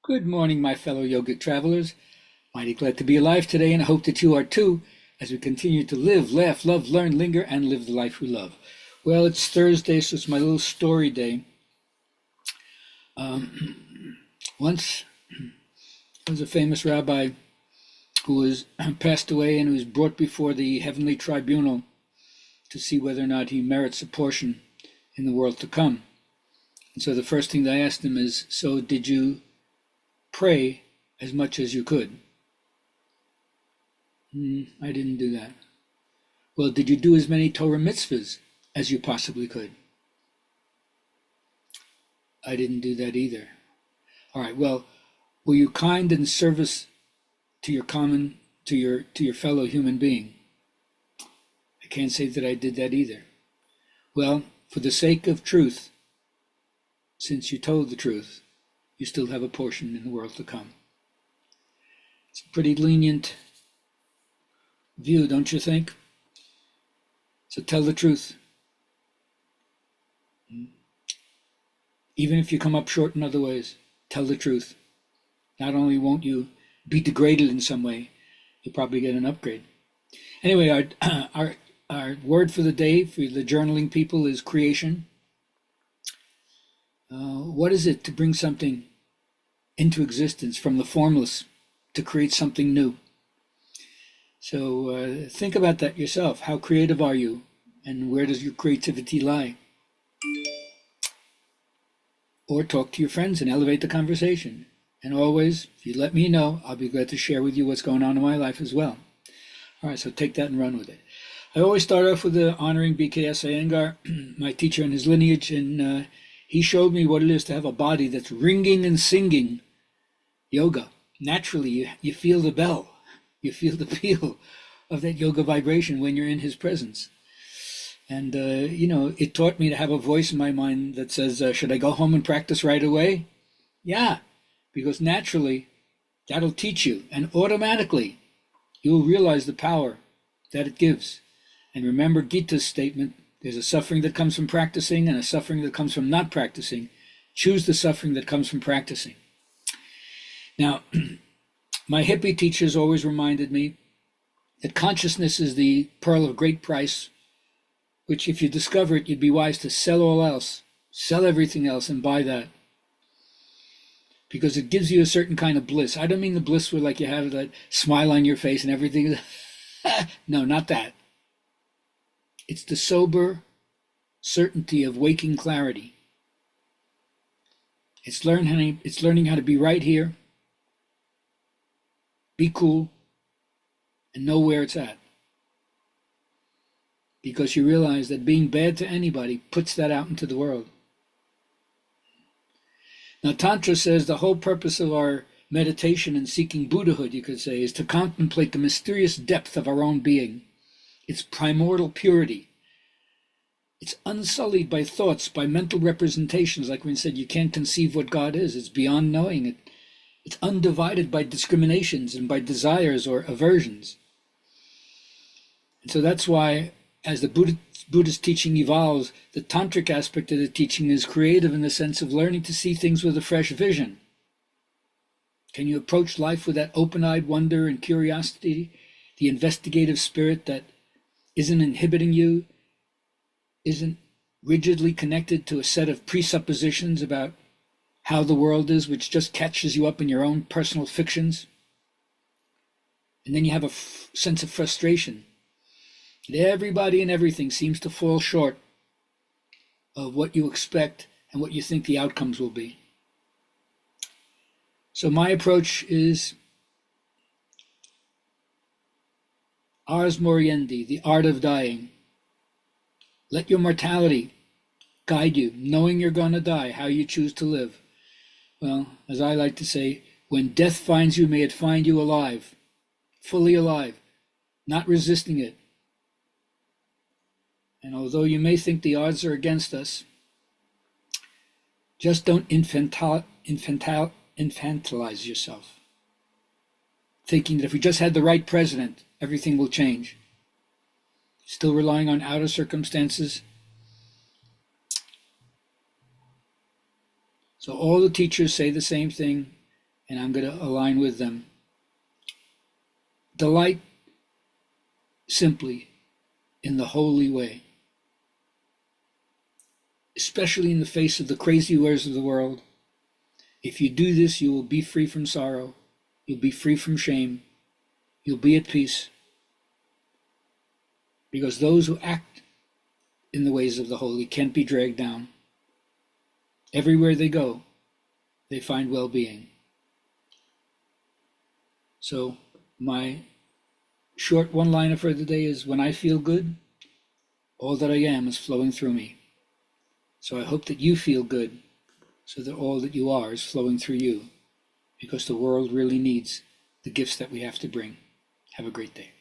Good morning, my fellow yogic travelers. Mighty glad to be alive today, and I hope that you are too, as we continue to live, laugh, love, learn, linger, and live the life we love. Well, it's Thursday, so it's my little story day. Once, there was a famous rabbi who was passed away and who was brought before the heavenly tribunal to see whether or not he merits a portion in the world to come. And so the first thing they asked him is, so did you pray as much as you could? I didn't do that. Well, did you do as many Torah mitzvahs as you possibly could? I didn't do that either. All right, well, were you kind in service to your fellow human being? I can't say that I did that either. Well, for the sake of truth, since you told the truth, you still have a portion in the world to come. It's a pretty lenient view, don't you think? So tell the truth. Even if you come up short in other ways, tell the truth. Not only won't you be degraded in some way, you'll probably get an upgrade. Anyway, our word for the day for the journaling people is creation. What is it to bring something into existence from the formless to create something new? So think about that yourself. How creative are you? And where does your creativity lie? Or talk to your friends and elevate the conversation. And always, if you let me know, I'll be glad to share with you what's going on in my life as well. All right, so take that and run with it. I always start off with honoring BKS Iyengar, my teacher and his lineage, and he showed me what it is to have a body that's ringing and singing yoga. Naturally, you feel the bell. You feel the feel of that yoga vibration when you're in his presence. And, it taught me to have a voice in my mind that says, should I go home and practice right away? Yeah, because naturally, that'll teach you. And automatically, you'll realize the power that it gives. And remember Gita's statement, there's a suffering that comes from practicing and a suffering that comes from not practicing. Choose the suffering that comes from practicing. Now, my hippie teachers always reminded me that consciousness is the pearl of great price, which if you discover it, you'd be wise to sell all else, sell everything else and buy that. Because it gives you a certain kind of bliss. I don't mean the bliss where like you have that smile on your face and everything. No, not that. It's the sober certainty of waking clarity. It's learning how to be right here, be cool, and know where it's at. Because you realize that being bad to anybody puts that out into the world. Now, Tantra says the whole purpose of our meditation and seeking Buddhahood, you could say, is to contemplate the mysterious depth of our own being, its primordial purity. It's unsullied by thoughts, by mental representations. Like when said, you can't conceive what God is. It's beyond knowing it. It's undivided by discriminations and by desires or aversions. And so that's why, as the Buddhist teaching evolves, the tantric aspect of the teaching is creative in the sense of learning to see things with a fresh vision. Can you approach life with that open-eyed wonder and curiosity, the investigative spirit that isn't inhibiting you, isn't rigidly connected to a set of presuppositions about how the world is, which just catches you up in your own personal fictions? And then you have a sense of frustration. Everybody and everything seems to fall short of what you expect and what you think the outcomes will be. So my approach is ars moriendi, the art of dying. Let your mortality guide you, knowing you're going to die, how you choose to live. Well, as I like to say, when death finds you, may it find you alive, fully alive, not resisting it. And although you may think the odds are against us, just don't infantilize yourself, thinking that if we just had the right president, everything will change. Still relying on outer circumstances. So all the teachers say the same thing, and I'm going to align with them. Delight simply in the holy way, especially in the face of the crazy ways of the world. If you do this, you will be free from sorrow. You'll be free from shame. You'll be at peace. Because those who act in the ways of the holy can't be dragged down. Everywhere they go, they find well-being. So my short one-liner for the day is, when I feel good, all that I am is flowing through me. So I hope that you feel good, so that all that you are is flowing through you, because the world really needs the gifts that we have to bring. Have a great day.